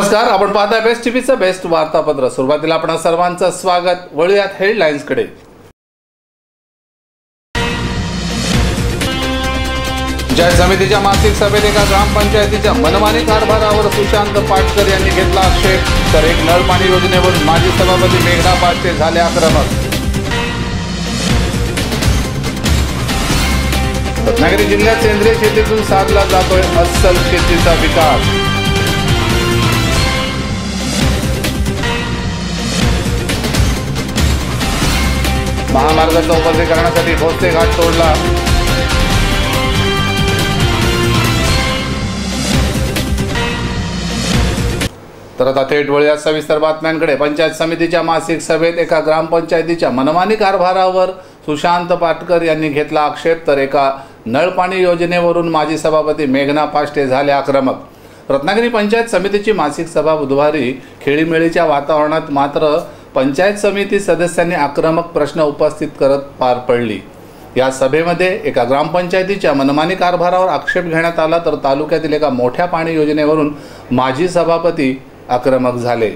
नमस्कार, आपण पाहताय बेस्ट टीव्हीचं बेस्ट वार्तापत्र। सुरुवातीला आपणा सर्वांचं स्वागत। वळूयात हेडलाईन्सकडे। पंचायत समितीच्या मासिक सभेत एका ग्रामपंचायतीच्या मनमानी कारभारावर सुशांत पाटकर यांनी घेतला आक्षेप, तर एक नळ पाणी योजनेवरून माजी सभापती मेघना पाटके झाले आक्रमक। रत्नागिरी जिल्ह्यात सेंद्रिय शेतीतून साधला जातोय अस्सल शेतीचा विकास। महामार्गाचा उपजीकरणासाठी भोसले घाट तोडला। तर आता थेट वळूया सविस्तर बातम्यांकडे। पंचायत समितीच्या मासिक सभेत एका ग्रामपंचायतीच्या मनमानी कारभारावर सुशांत पाटकर यांनी घेतला आक्षेप, तर एका नळपाणी योजनेवरून माजी सभापती मेघना पाटके झाले आक्रमक। रत्नागिरी पंचायत समितीची मासिक सभा बुधवारी खेळीमेळीच्या वातावरणात मात्र पंचायत समिती सदस्यांनी आक्रमक प्रश्न उपस्थित करत पार पडली। या सभेमध्ये एका ग्रामपंचायतीच्या मनमानी कारभारावर आक्षेप घेण्यात आला, तर तालुक्यातील एका मोठ्या पाणी योजनेवरून माजी सभापती आक्रमक झाले।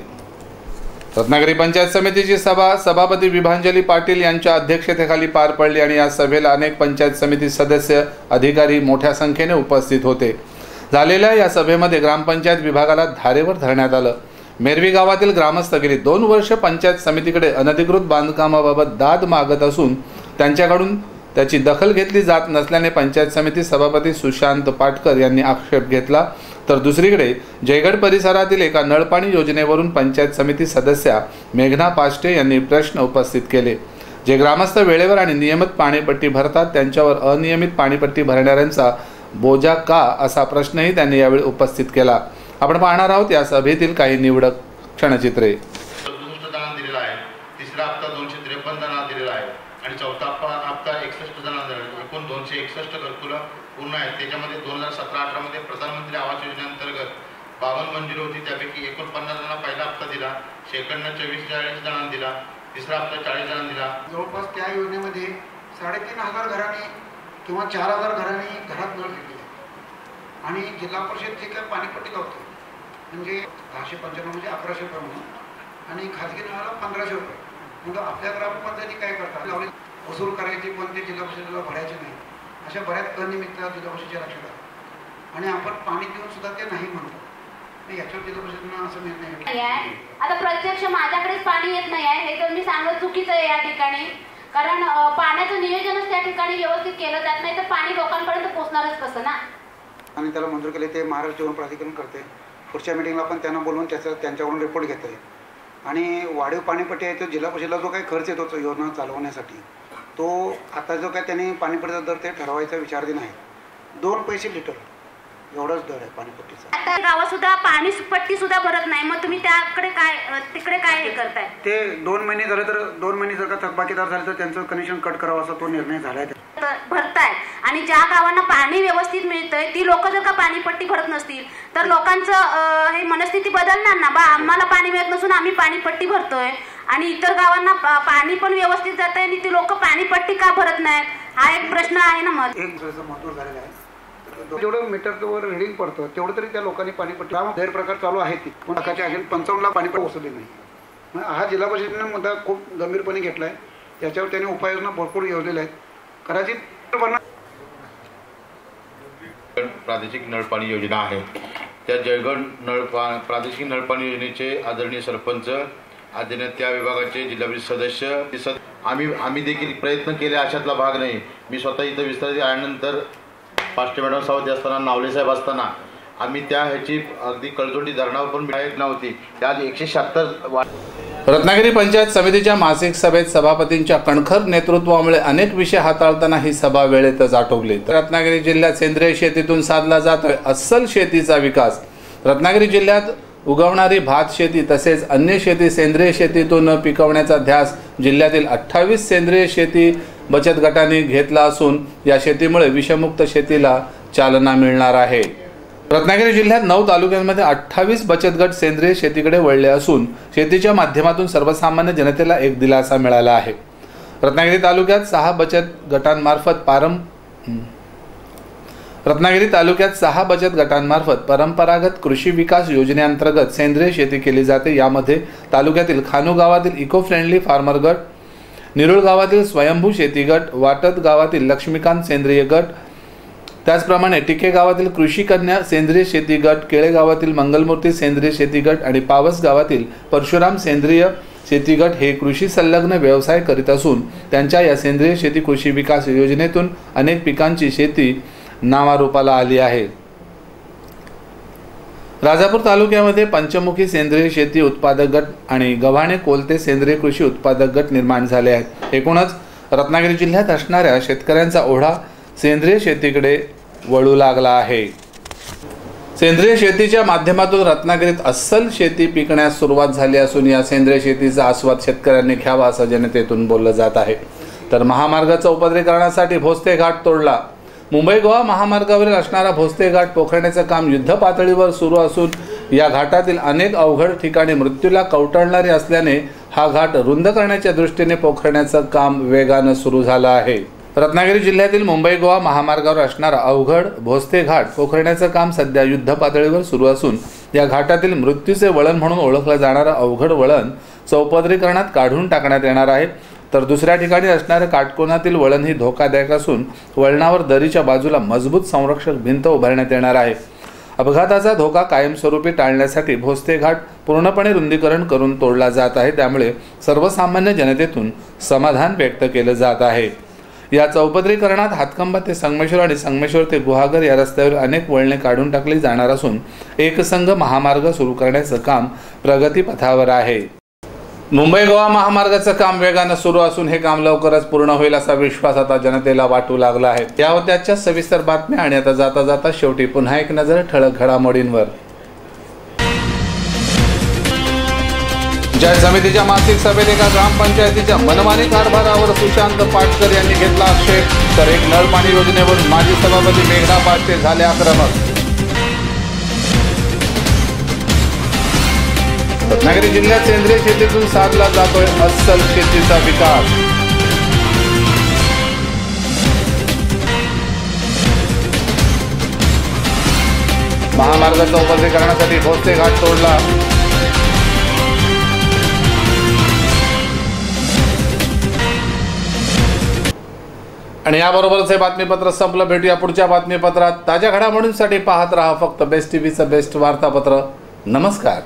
रत्नागिरी पंचायत समितीची सभा सभापती विभांजली पाटील यांच्या अध्यक्षतेखाली पार पडली आणि या सभेला अनेक पंचायत समिती सदस्य, अधिकारी मोठ्या संख्येने उपस्थित होते। झालेल्या या सभेमध्ये ग्रामपंचायत विभागाला धारेवर धरण्यात आलं। मेरवी गावातील ग्रामस्थ गेली 2 वर्ष पंचायत समितीकडे अनधिकृत बांधकामाबाबत दाद मागत असून त्यांच्याकडून त्याची दखल घेतली जात नसल्याने पंचायत समिती सभापती सुशांत पाटकर यांनी आक्षेप घेतला, तर दुसरीकडे जयगड परिसरातील एका नळपाणी योजनेवरून पंचायत समिती सदस्या मेघना पाटके यांनी प्रश्न उपस्थित केले। जे ग्रामस्थ वेळेवर आणि नियमित पाणीपट्टी भरतात त्यांच्यावर अनियमित पाणीपट्टी भरणाऱ्यांचा बोजा का, असा प्रश्नही त्यांनी यावेळी उपस्थित केला। आपण पाहणार आहोत या सभेतील काही निवडक क्षणचित्रे। 67 जणांना दिलेला आहे, तिसरा हप्ता 253 जणांना दिलेला आहे आणि चौथा हप्ता 61 जणांना दिलेला आहे। एकूण 261 घरकुलं पूर्ण आहेत। त्याच्यामध्ये 2017-18 मध्ये प्रधानमंत्री आवास योजनेअंतर्गत 52 मंजूर होती, त्यापैकी एकूण 50 जणांना पहिला हप्ता दिला, सेकंडनं 24-40 जणांना दिला, तिसरा हप्ता 40 जणांना दिला। जवळपास त्या योजनेमध्ये 3,500 घरांनी किंवा 4,000 घरांनी घरात नळ घेतले आणि जिल्हा परिषद जे काय पाणीपट्टी लावते म्हणजे 1095 म्हणजे 1100 रुपये म्हणून आणि खाजगी नळाला 1500 रुपये। मग आपल्या ग्रामपंचायती काय करतात, लावले वसूल करायचे पण ते जिल्हा परिषदेला भरायचे नाही, अशा बऱ्याच अनियमितता जिल्हा परिषदेच्या लक्षात आल्या आणि आपण पाणी देऊन सुद्धा ते नाही म्हणतो। याच्यावर जिल्हा परिषदेनं असं निर्णय घेतला। आता प्रत्यक्ष माझ्याकडेच पाणी येत नाही आहे हे तर मी सांगत चुकीचं आहे या ठिकाणी, कारण पाण्याचं नियोजनच त्या ठिकाणी व्यवस्थित केलं जात नाही तर पाणी लोकांपर्यंत पोहोचणारच कसं ना। आणि त्याला मंजूर केले ते महाराष्ट्र जीवन प्राधिकरण करते। पुढच्या मीटिंगला पण त्यांना बोलवून त्यांच्याकडून रिपोर्ट घेते आणि वाढीव पाणीपट्टी आहे तो जिल्हा परिषदेला जो काही खर्च येतो योजना चालवण्यासाठी तो आता जो काय त्यांनी पाणीपट्टीचा दर ते ठरवायचा विचाराधीन आहे। 2 पैसे लिटर एवढाच दर आहे पाणीपट्टीचा। आता गावात सुद्धा पाणीपट्टी सुद्धा भरत नाही, मग तुम्ही त्याकडे काय तिकडे काय हे करताय? ते 2 महिने झाले तर 2 महिने जर का थकबाकीदार झाले तर त्यांचं कनेक्शन कट करावं असा तो निर्णय झालाय भरताय। आणि ज्या गावांना पाणी व्यवस्थित मिळतंय ती लोक जर का पाणीपट्टी भरत नसतील तर लोकांचं हे मनस्थिती बदलणार ना, बा आम्हाला पाणी मिळत नसून आम्ही पाणीपट्टी भरतोय आणि इतर गावांना पाणी पण व्यवस्थित जात आहे आणि ती लोक पाणीपट्टी का भरत नाहीत, हा एक प्रश्न आहे ना। मग एक मंजूर झालेला आहे, जेवढं मीटरवर रिडिंग पडतं तेवढं तरी त्या लोकांनी पाणीपट्टी गैरप्रकार चालू आहे ती पण 55 लाख पाणीपट्टी वसुली नाही। हा जिल्हा परिषदेने मुद्दा खूप गंभीरपणे घेतला आहे, त्याच्यावर त्यांनी उपाययोजना भरपूर योजलेल्या आहेत। कदाचित प्रादेशिक नळपाणी योजना आहे, त्या जयगड प्रादेशिक नळपाणी योजनेचे आदरणीय सरपंच, आदरणीय त्या विभागाचे जिल्हा परिषद सदस्य, आम्ही देखील प्रयत्न केले, अशातला भाग नाही। मी स्वतः इथं विस्तारित आल्यानंतर पाष्टे मॅडम सावधी असताना, नावले साहेब असताना आम्ही त्या ह्याची अगदी कळजोडी धरणावर पण मिळत नव्हती, त्या 176। रत्नागिरी पंचायत समितीच्या मासिक सभेत सभापतींच्या कणखर नेतृत्वामुळे अनेक विषय हाताळताना ही सभा वेळेतच आटोपली। रत्नागिरी जिल्ह्यात सेंद्रिय शेतीतून साधला जातोय अस्सल शेतीचा विकास। रत्नागिरी जिल्ह्यात उगवणारी भात शेती तसेच अन्य शेती सेंद्रिय शेतीतून पिकवण्याचा ध्यास जिल्ह्यातील 28 सेंद्रिय शेती बचत गटांनी घेतला असून या शेतीमुळे विषमुक्त शेतीला चालना मिळणार आहे। रत्नागिरी जिल्ह्यात 9 तालुक्यांमध्ये 28 बचत गट सेंद्रिय शेतीकडे वळले असून शेतीच्या माध्यमातून सर्वसामान्य जनतेला एक दिलासा मिळाला आहे। रत्नागिरी तालुक्यात 6 बचत गटांमार्फत रत्नागिरी तालुक्यात 6 बचत गटांमार्फत परंपरागत कृषी विकास योजनेअंतर्गत सेंद्रिय शेती केली जाते। यामध्ये तालुक्यातील खानू गावातील इको फ्रेंडली फार्मर गट, निरुळ गावातील स्वयंभू शेती गट, वाटत गावातील लक्ष्मीकांत सेंद्रिय गट, त्याचप्रमाणे टिके गावातील कृषी कन्या सेंद्रिय शेती गट, केळे गावातील मंगलमूर्ती सेंद्रिय शेती गट आणि पावस गावातील परशुराम सेंद्रिय शेती गट हे कृषी संलग्न व्यवसाय करीत असून त्यांच्या या सेंद्रिय शेती कृषी विकास योजनेतून अनेक पिकांची शेती नावारूपाला आली आहे। राजापूर तालुक्यामध्ये पंचमुखी सेंद्रिय शेती उत्पादक गट आणि गव्हाणे कोलते सेंद्रिय कृषी उत्पादक गट निर्माण झाले आहेत। एकूणच रत्नागिरी जिल्ह्यात असणाऱ्या शेतकऱ्यांचा ओढा सेंद्रिय शेतीकडे वळू लागला आहे। सेंद्रिय शेतीच्या माध्यमातून रत्नागिरीत अस्सल शेती पिकण्यास सुरुवात झाली असून या सेंद्रिय शेतीचा आस्वाद शेतकऱ्यांनी घ्यावा असं जनतेतून बोललं जात आहे। तर महामार्गाचा उपद्रीकरणासाठी भोसते घाट तोडला। मुंबई गोवा महामार्गावरील असणारा भोसते घाट पोखरण्याचं काम युद्ध पातळीवर सुरू असून या घाटातील अनेक अवघड ठिकाणी मृत्यूला कवटाळणारे असल्याने हा घाट रुंद करण्याच्या दृष्टीने पोखरण्याचं काम वेगानं सुरू झालं आहे। रत्नागिरी जिल्ह्यातील मुंबई गोवा महामार्गावर असणारा अवघड भोसते घाट पोखरण्याचं काम सध्या युद्ध पातळीवर सुरू असून या घाटातील मृत्यूचे वळण म्हणून ओळखलं जाणारं अवघड वळण चौपदरीकरणात काढून टाकण्यात येणार आहे। तर दुसऱ्या ठिकाणी असणाऱ्या काटकोनातील वळण ही धोकादायक असून वळणावर दरीच्या बाजूला मजबूत संरक्षक भिंत उभारण्यात येणार आहे। अपघाताचा धोका कायमस्वरूपी टाळण्यासाठी भोसते घाट पूर्णपणे रुंदीकरण करून तोडला जात आहे। त्यामुळे सर्वसामान्य जनतेतून समाधान व्यक्त केलं जात आहे। या चौपदरीकरणात हातखंबा ते संगमेश्वर आणि संगमेश्वर ते गुहागर या रस्त्यावर अनेक वळणे काढून टाकली जाणार असून एकसंघ महामार्ग सुरू करण्याचं काम प्रगतीपथावर आहे। मुंबई गोवा महामार्गाचं काम वेगानं सुरू असून हे काम लवकरच पूर्ण होईल असा विश्वास आता जनतेला वाटू लागला आहे। या होत्याच्या सविस्तर बातम्या आणि आता जाता जाता शेवटी पुन्हा एक नजर ठळक घडामोडींवर। पंचायत समितीच्या मासिक सभेत एका ग्रामपंचायतीच्या मनमानी कारभारावर सुशांत पाटकर यांनी घेतला आक्षेप, तर एक नळ पाणी योजनेवरून माजी सभापती मेघना पाटते झाले आक्रमक। रत्नागिरी जिल्ह्यात सेंद्रिय शेतीतून साधला जातोय अस्सल शेतीचा विकास। महामार्गाचा उपद्रीकरणासाठी भोसते घाट तोडला। आणि याबरोबरच हे बातमीपत्र संपलं। भेटूया पुढच्या बातमीपत्रात। ताज्या घडामोडींसाठी पाहत रहा फक्त बेस्ट टीव्हीचं बेस्ट वार्तापत्र। नमस्कार।